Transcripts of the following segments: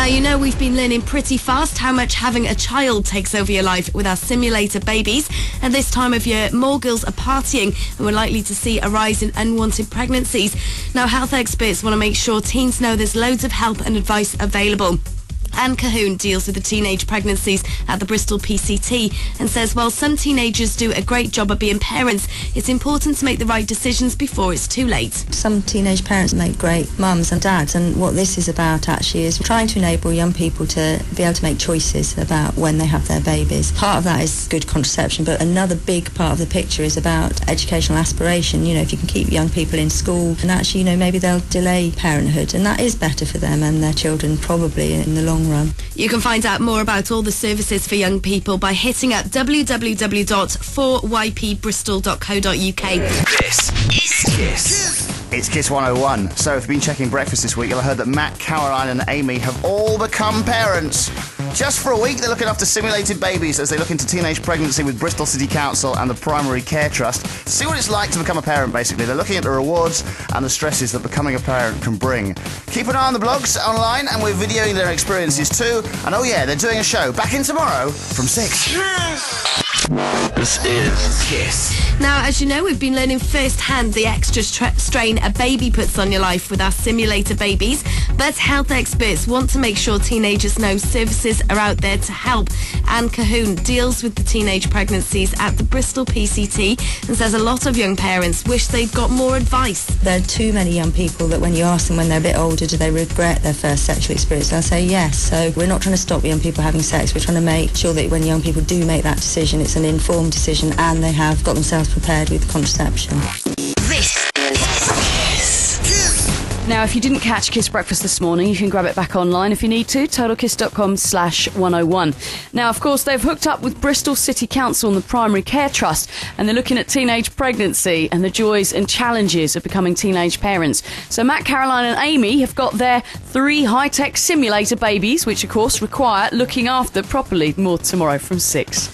Now, you know we've been learning pretty fast how much having a child takes over your life with our simulator babies. And this time of year, more girls are partying and we're likely to see a rise in unwanted pregnancies. Now, health experts want to make sure teens know there's loads of help and advice available. Anne Cahoon deals with the teenage pregnancies at the Bristol PCT and says while some teenagers do a great job of being parents, it's important to make the right decisions before it's too late. Some teenage parents make great mums and dads, and what this is about actually is trying to enable young people to be able to make choices about when they have their babies. Part of that is good contraception, but another big part of the picture is about educational aspiration. You know, if you can keep young people in school, and actually, you know, maybe they'll delay parenthood, and that is better for them and their children probably in the long run. You can find out more about all the services for young people by hitting up www.4ypbristol.co.uk. This is Kiss. It's Kiss 101. So if you've been checking breakfast this week, you'll have heard that Matt, Caroline and Amy have all become parents. Just for a week, they're looking after simulated babies as they look into teenage pregnancy with Bristol City Council and the Primary Care Trust. See what it's like to become a parent, basically. They're looking at the rewards and the stresses that becoming a parent can bring. Keep an eye on the blogs online, and we're videoing their experiences too. And oh yeah, they're doing a show back in tomorrow from 6. This is Kiss. Now, as you know, we've been learning firsthand the extra strain a baby puts on your life with our simulator babies. But health experts want to make sure teenagers know services are out there to help. Anne Cahoon deals with the teenage pregnancies at the Bristol PCT and says a lot of young parents wish they'd got more advice. There are too many young people that when you ask them when they're a bit older, do they regret their first sexual experience? They'll say yes. So we're not trying to stop young people having sex. We're trying to make sure that when young people do make that decision, it's an informed decision and they have got themselves prepared with contraception. This is Kiss. Now, if you didn't catch Kiss Breakfast this morning, you can grab it back online if you need to, totalkiss.com/101. Now, of course, they've hooked up with Bristol City Council and the Primary Care Trust, and they're looking at teenage pregnancy and the joys and challenges of becoming teenage parents. So Matt, Caroline and Amy have got their 3 high-tech simulator babies, which, of course, require looking after properly. More tomorrow from 6.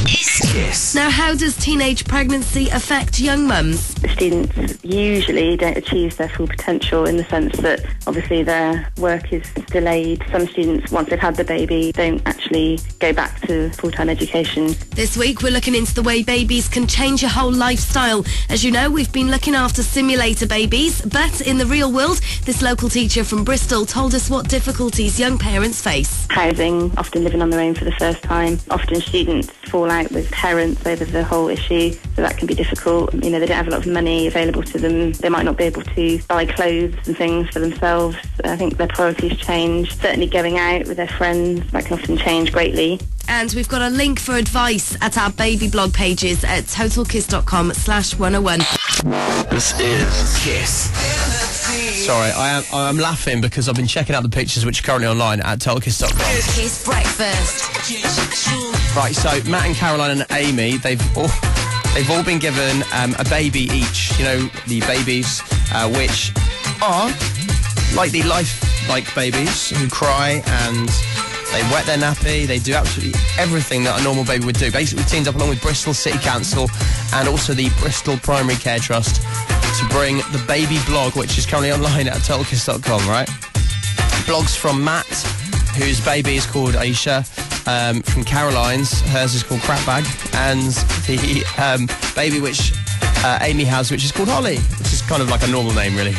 This is Kiss. Now, how does teenage pregnancy affect young mums? Students usually don't achieve their full potential in the sense that obviously their work is delayed. Some students, once they've had the baby, don't actually go back to full-time education. This week, we're looking into the way babies can change your whole lifestyle. As you know, we've been looking after simulator babies, but in the real world, this local teacher from Bristol told us what difficulties young parents face. Housing, often living on their own for the first time. Often students fall out with parents over the whole issue, so that can be difficult. You know, they don't have a lot of money available to them. They might not be able to buy clothes and things for themselves. I think their priorities change. Certainly going out with their friends, that can often change greatly. And we've got a link for advice at our baby blog pages at totalkiss.com/101. This is Kiss. Sorry, I'm laughing because I've been checking out the pictures which are currently online at totalkiss.com. Kiss Breakfast. Right, so Matt and Caroline and Amy, they've all been given a baby each. You know, the babies which are like the life-like babies who cry and they wet their nappy. They do absolutely everything that a normal baby would do. Basically, we've teamed up along with Bristol City Council and also the Bristol Primary Care Trust to bring the baby blog, which is currently online at totalkiss.com, right? Blogs from Matt, whose baby is called Aisha, from Caroline's, hers is called Crapbag, and the baby which Amy has, which is called Holly, which is kind of like a normal name, really.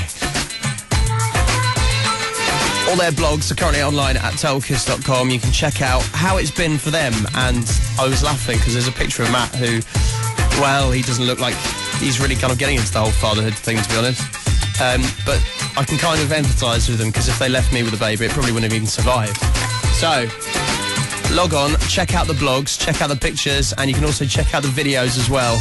All their blogs are currently online at totalkiss.com. You can check out how it's been for them, and I was laughing because there's a picture of Matt who, well, he doesn't look like he's really kind of getting into the whole fatherhood thing, to be honest. But I can kind of empathise with them because if they left me with a baby, it probably wouldn't have even survived. So, log on, check out the blogs, check out the pictures, and you can also check out the videos as well.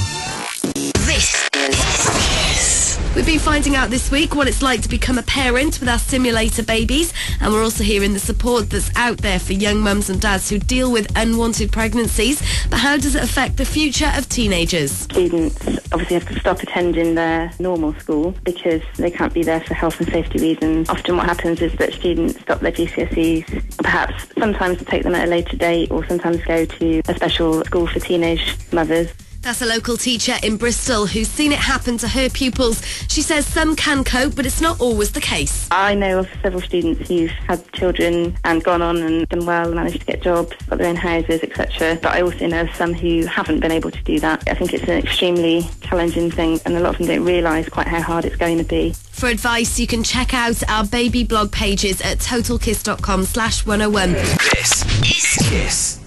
This is Kiss. We've been finding out this week what it's like to become a parent with our simulator babies, and we're also hearing the support that's out there for young mums and dads who deal with unwanted pregnancies. But how does it affect the future of teenagers? Students obviously have to stop attending their normal school because they can't be there for health and safety reasons. Often what happens is that students stop their GCSEs, perhaps sometimes take them at a later date, or sometimes go to a special school for teenage mothers. That's a local teacher in Bristol who's seen it happen to her pupils. She says some can cope, but it's not always the case. I know of several students who've had children and gone on and done well, managed to get jobs, got their own houses, etc. But I also know of some who haven't been able to do that. I think it's an extremely challenging thing, and a lot of them don't realise quite how hard it's going to be. For advice, you can check out our baby blog pages at totalkiss.com/101. This is Kiss.